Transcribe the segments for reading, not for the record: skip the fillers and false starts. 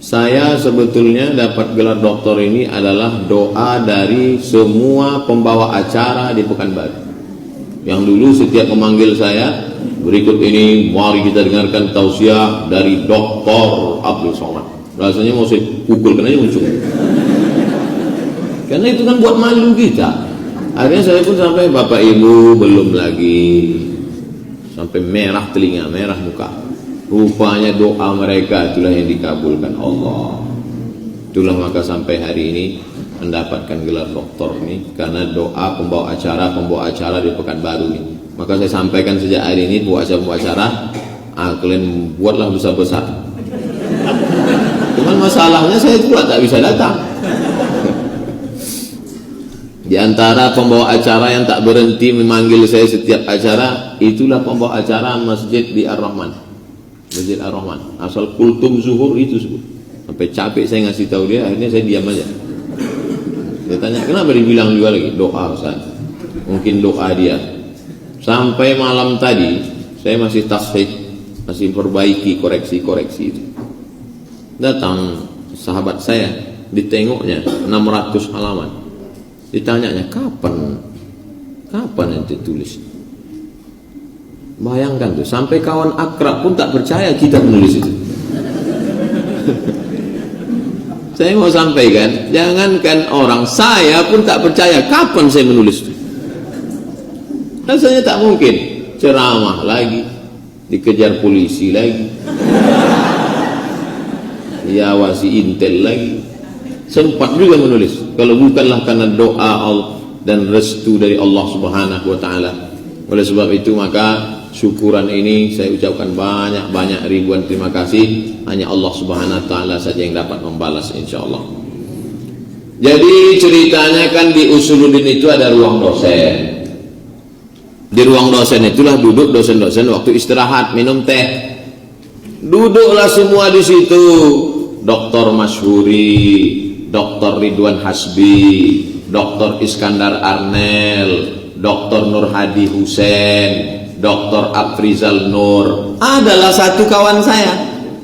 Saya sebetulnya dapat gelar doktor ini adalah doa dari semua pembawa acara di Pekanbaru. Yang dulu setiap memanggil saya, berikut ini mari kita dengarkan tausiah dari Dr. Abdul Somad. Rasanya mau saya pukul karena muncul. Karena itu kan buat malu kita. Akhirnya saya pun sampai Bapak Ibu belum lagi, sampai merah telinga, merah muka. Rupanya doa mereka itulah yang dikabulkan Allah. Itulah maka sampai hari ini mendapatkan gelar doktor ini karena doa pembawa acara di Pekanbaru ini. Maka saya sampaikan sejak hari ini buat acara, kalian buatlah besar-besar. Cuman masalahnya saya pula tak bisa datang. Di antara pembawa acara yang tak berhenti memanggil saya setiap acara, itulah pembawa acara masjid di Ar-Rahman. Masjid Ar-Rahman. Asal kultum zuhur itu sebut. Sampai capek saya ngasih tahu dia, akhirnya saya diam aja. Dia tanya, kenapa dibilang juga lagi? Doa Ustaz. Mungkin doa dia. Sampai malam tadi, saya masih tasfih, masih perbaiki koreksi-koreksi itu. Datang sahabat saya, ditengoknya 600 halaman. Ditanyanya, kapan yang ditulis? Bayangkan tuh, sampai kawan akrab pun tak percaya kita menulis itu. Saya mau sampaikan, jangankan orang, saya pun tak percaya kapan saya menulis itu. Rasanya tak mungkin. Ceramah lagi, dikejar polisi lagi, diawasi intel lagi. Sempat juga menulis, kalau bukanlah karena doa Allah dan restu dari Allah Subhanahu wa taala. Oleh sebab itu maka syukuran ini saya ucapkan banyak ribuan terima kasih. Hanya Allah Subhanahu wa taala saja yang dapat membalas insyaallah. Jadi ceritanya kan di Usuluddin itu ada ruang dosen. Di ruang dosen itulah duduk dosen-dosen waktu istirahat minum teh. Duduklah semua di situ. Dr. Masyhuri, Dr. Ridwan Hasbi, Dr. Iskandar Arnel, Dr. Nur Hadi Hussein, Dr. Afrizal Nur. Adalah satu kawan saya,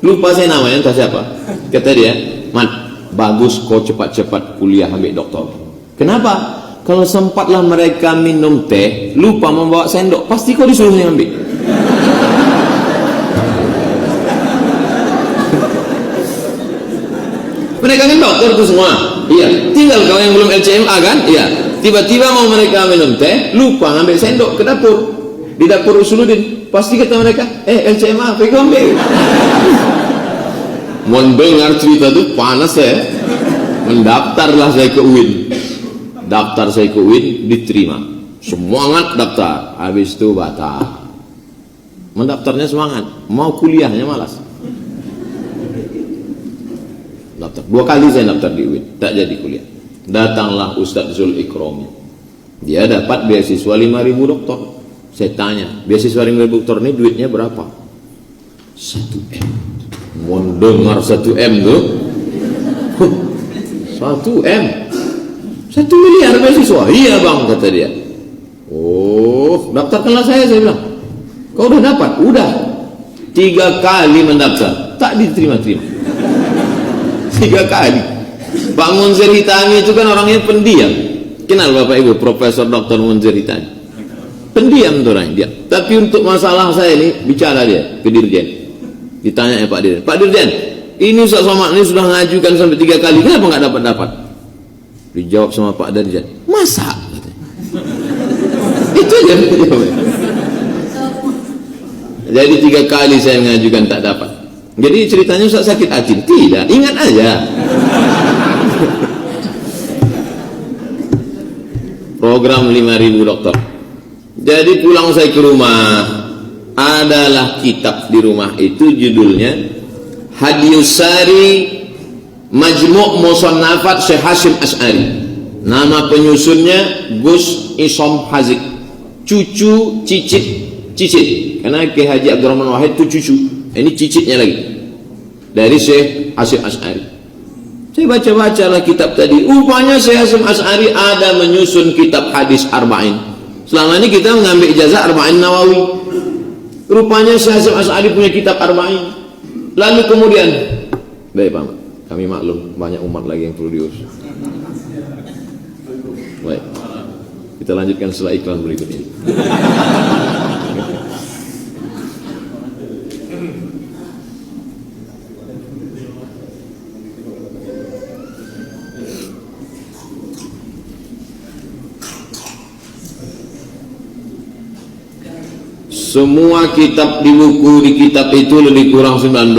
lupa saya namanya, entah siapa. Kata dia, Man, bagus kau cepat-cepat kuliah ambil doktor. Kenapa? Kalau sempatlah mereka minum teh, lupa membawa sendok, pasti kau disuruh ambil. Mereka kan dokter itu semua. Iya, tinggal kau yang belum LCMA kan? Iya. Tiba-tiba mau mereka minum teh, lupa ngambil sendok ke dapur. Di dapur Usuluddin, pasti kata mereka, LCMA, pegang ambil. Mendengar cerita itu panas saya. Mendaftarlah saya ke UIN. Daftar saya ke UIN, diterima. Semangat daftar. Habis itu batal. Mendaftarnya semangat, mau kuliahnya malas. Daftar. 2 kali saya daftar di UIN, tak jadi kuliah. Datanglah Ustadz Zul Ikrami. Dia dapat beasiswa 5.000 doktor. Saya tanya, beasiswa 5.000 doktor ini duitnya berapa? 1 M. Mau dengar 1 M tuh? 1 M. 1 miliar beasiswa. Iya bang, kata dia. Oh, daftarkanlah saya bilang. Kau udah dapat? Udah. 3 kali mendaftar, tak diterima-terima. 3 kali. Pak Munzir Hitami itu kan orangnya pendiam. Kenal Bapak Ibu Profesor Dr. Munzir Hitami? Pendiam tuh orangnya dia. Tapi untuk masalah saya ini bicara dia ke Dirjen. Ditanya Pak Dirjen, Pak Dirjen, ini Ustaz Somad ini sudah ngajukan sampai 3 kali, kenapa nggak dapat? Dijawab sama Pak Dirjen, masa? Itu aja. Jadi 3 kali saya mengajukan tak dapat. Jadi ceritanya Ustaz sakit hati? Tidak, ingat aja. Program 5.000 dokter. Jadi pulang saya ke rumah, adalah kitab di rumah itu judulnya Hadiyus Sari Majmu' Musannafat Syekh Hasyim Asy'ari. Nama penyusunnya Gus Isom Hazik, cucu cicit. Karena Ki Haji Abdurrahman Wahid itu cucu. Ini cicitnya lagi dari Syekh Hasyim Asy'ari. Saya baca-bacalah kitab tadi. Rupanya Syekh Hasyim Asy'ari ada menyusun kitab hadis Arba'in. Selama ini kita mengambil ijazah Arba'in Nawawi. Rupanya Syekh Hasyim Asy'ari punya kitab Arba'in. Lalu kemudian, baik Pak, kami maklum banyak umat lagi yang perlu diurus. Baik, kita lanjutkan setelah iklan berikut ini. Semua kitab di kitab itu lebih kurang 19,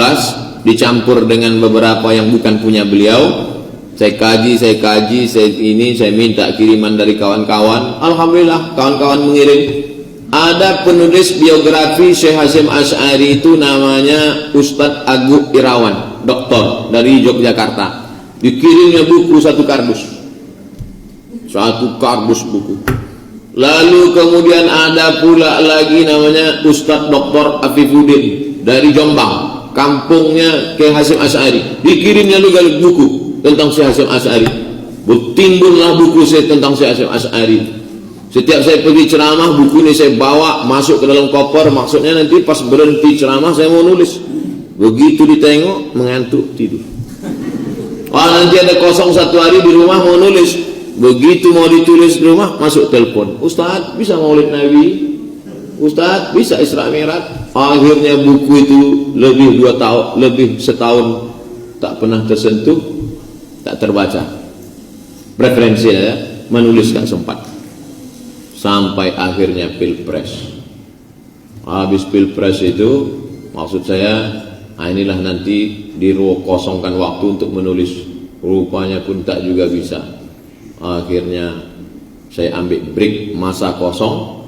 dicampur dengan beberapa yang bukan punya beliau. Saya kaji, saya minta kiriman dari kawan-kawan. Alhamdulillah kawan-kawan mengirim. Ada penulis biografi Syekh Hasyim Asy'ari itu namanya Ustadz Agung Irawan, doktor dari Yogyakarta. Dikirimnya buku satu kardus buku. Lalu kemudian ada pula lagi namanya Ustadz Dr. Afifuddin dari Jombang, kampungnya Syekh Hasyim Asy'ari. Dikirimnya juga buku tentang Syekh Hasyim Asy'ari. Timbullah buku saya tentang Syekh Hasyim Asy'ari. Setiap saya pergi ceramah, buku ini saya bawa masuk ke dalam koper. Maksudnya nanti pas berhenti ceramah saya mau nulis. Begitu ditengok mengantuk tidur. Nanti ada kosong satu hari di rumah mau nulis. Begitu mau ditulis di rumah masuk telepon, Ustadz bisa maulid Nabi, Ustadz bisa Isra Mi'raj. Akhirnya buku itu lebih setahun tak pernah tersentuh, tak terbaca. Preferensi ya, menulis tak sempat. Sampai akhirnya Pilpres. Habis Pilpres itu maksud saya, inilah nanti kosongkan waktu untuk menulis. Rupanya pun tak juga bisa. Akhirnya saya ambil break masa kosong,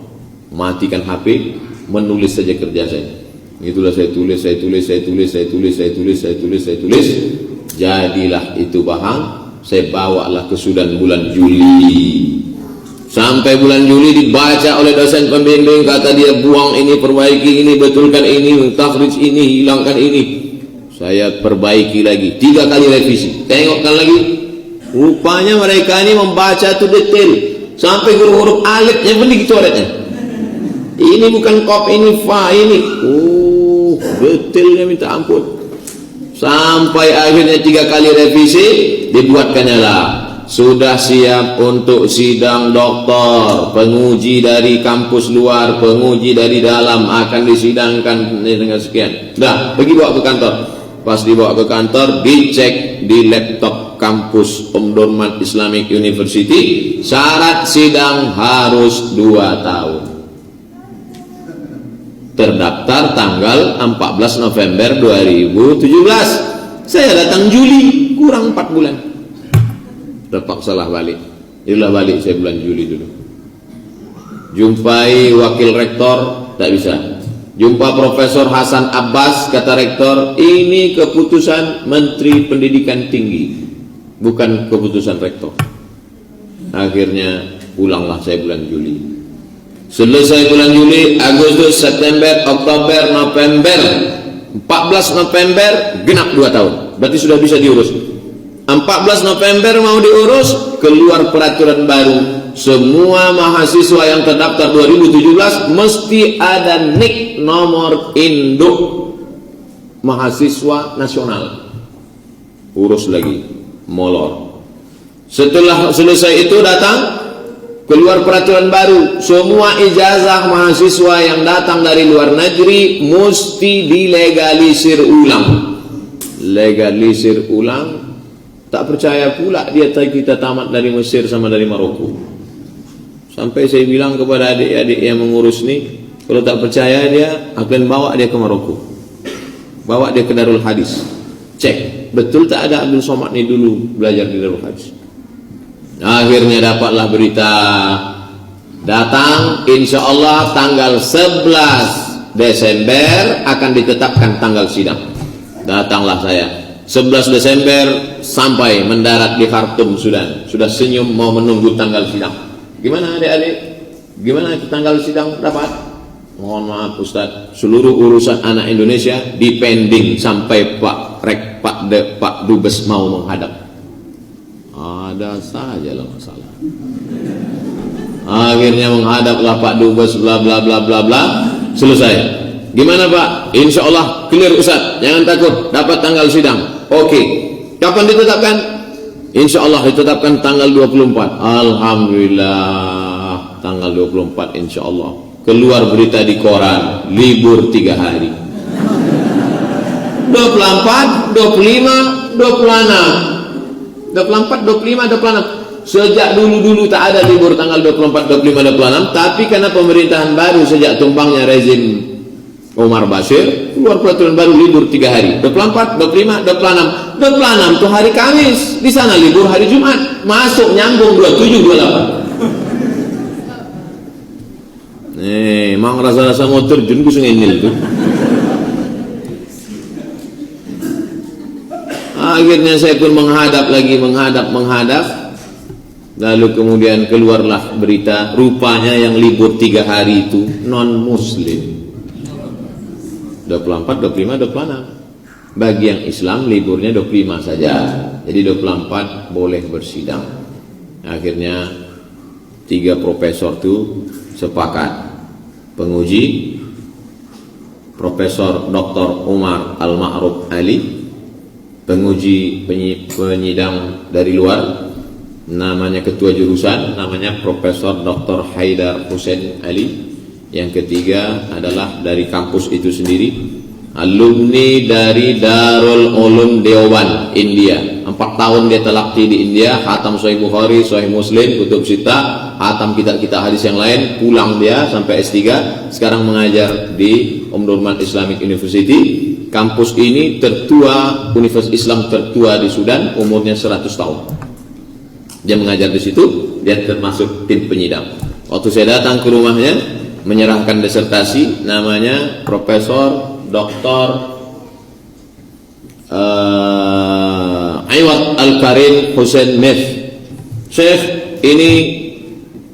matikan HP, menulis saja kerja saya. Itulah saya tulis. Jadilah itu bahan. Saya bawalah ke Sudan bulan Juli. Sampai bulan Juli dibaca oleh dosen pembimbing, kata dia buang ini, perbaiki ini, betulkan ini, takhrij ini, hilangkan ini. Saya perbaiki lagi, 3 kali revisi. Tengokkan lagi. Rupanya mereka ini membaca itu detail sampai huruf alifnya pun dicoretnya. Ini bukan kop, ini fa, ini. Detailnya minta ampun. Sampai akhirnya 3 kali revisi, dibuatkannya lah. Sudah siap untuk sidang doktor, penguji dari kampus luar, penguji dari dalam akan disidangkan dengan sekian. Dah, pergi bawa ke kantor. Pas dibawa ke kantor, dicek di laptop kampus Omdurman Islamic University, syarat sidang harus 2 tahun. Terdaftar tanggal 14 November 2017. Saya datang Juli, kurang 4 bulan. Terpaksalah balik. Itulah balik saya bulan Juli dulu. Jumpai wakil rektor, tak bisa. Jumpa Profesor Hasan Abbas, kata rektor, ini keputusan Menteri Pendidikan Tinggi, bukan keputusan rektor. Akhirnya pulanglah saya bulan Juli. Selesai bulan Juli, Agustus, September, Oktober, November, 14 November genap 2 tahun. Berarti sudah bisa diurus. 14 November mau diurus, keluar peraturan baru. Semua mahasiswa yang terdaftar 2017 mesti ada NIK, nomor induk mahasiswa nasional. Urus lagi, molor. Setelah selesai itu datang, keluar peraturan baru. Semua ijazah mahasiswa yang datang dari luar negeri mesti dilegalisir ulang. Legalisir ulang. Tak percaya pula dia kita tamat dari Mesir sama dari Maroko. Sampai saya bilang kepada adik-adik yang mengurus ni, kalau tak percaya dia, akan bawa dia ke Maroko, bawa dia ke Darul Hadis, cek betul tak ada Abdul Somad ni dulu belajar di Darul Hadis. Akhirnya dapatlah berita, datang insya Allah tanggal 11 Desember akan ditetapkan tanggal sidang. Datanglah saya 11 Desember sampai mendarat di Khartoum, Sudan. Sudah senyum mau menunggu tanggal sidang. Gimana adik-adik? Gimana itu tanggal sidang dapat? Mohon maaf Ustaz, seluruh urusan anak Indonesia dipending sampai Pak Dubes mau menghadap. Ada saja lah masalah. Akhirnya menghadaplah Pak Dubes, bla bla bla bla bla. Selesai. Gimana Pak? Insya Allah clear Ustaz, jangan takut, dapat tanggal sidang. Oke. Kapan ditetapkan? Insya Allah ditetapkan tanggal 24. Alhamdulillah, tanggal 24 insya Allah. Keluar berita di koran, libur 3 hari. 24, 25, 26. 24, 25, 26. Sejak dulu-dulu tak ada libur tanggal 24, 25, 26. Tapi karena pemerintahan baru sejak tumbangnya rezim Omar Bashir, keluar peraturan baru libur 3 hari. 24, 25, 26. 26 itu hari Kamis. Di sana libur hari Jumat. Masuk nyambung 27, 28. Mang rasa-rasa mau terjun ke sungai Nil tuh. Akhirnya saya pun menghadap. Lalu kemudian keluarlah berita, rupanya yang libur 3 hari itu non-muslim. 24, 25, 26. Bagi yang Islam liburnya 25 saja. Jadi 24 boleh bersidang. Akhirnya 3 profesor itu sepakat. Penguji Profesor Dr. Umar Al-Ma'ruf Ali, penguji penyidang dari luar, namanya ketua jurusan, namanya Profesor Dr. Haidar Hussein Ali. Yang ketiga adalah dari kampus itu sendiri, alumni dari Darul Ulum Deoban, India. 4 tahun dia telakti di India, khatam Sahih Bukhari, Sahih Muslim, Kutub Sittah, khatam kitab-kitab hadis yang lain. Pulang dia sampai S3, sekarang mengajar di Omdurman Islamic University. Kampus ini tertua, universitas Islam tertua di Sudan, umurnya 100 tahun. Dia mengajar di situ, dia termasuk tim penyidang. Waktu saya datang ke rumahnya, menyerahkan disertasi, namanya Profesor Dr. Iwad Al-Karim Hussein Mef. Syekh, ini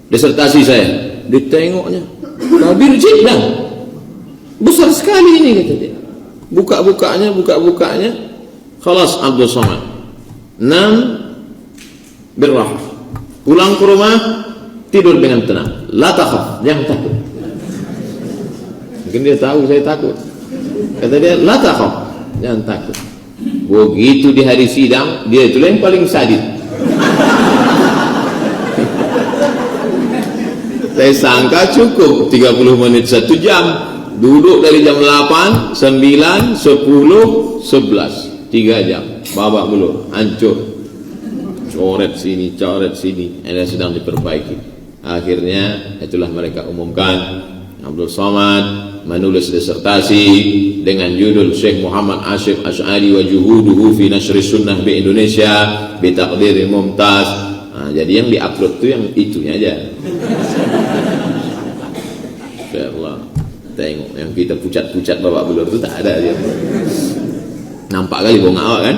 disertasi saya. Ditengoknya, kabir jiddan, besar sekali ini, kata dia. Buka-bukanya, khalas Abdul Somad. 6 berrah. Pulang ke rumah, tidur dengan tenang. La takhaf, jangan takut. Mungkin dia tahu saya takut. Kata dia, la takhaf, jangan takut. Begitu di hari sidang, dia itulah yang paling sadis. Saya sangka cukup 30 menit 1 jam. Duduk dari jam 8, 9, 10, 11, 3 jam. Babak belur, hancur. Coret sini, ini sedang diperbaiki. Akhirnya itulah mereka umumkan, Abdul Somad menulis disertasi dengan judul Syekh Muhammad Ashif Ash'ari wa juhuduhu fi nashri sunnah di Indonesia bi taqdiril mumtaz. Jadi yang diupload itu yang itunya aja. Insyaallah. Tengok yang kita pucat-pucat babak belur itu tak ada dia. Nampak kali bongak awak kan?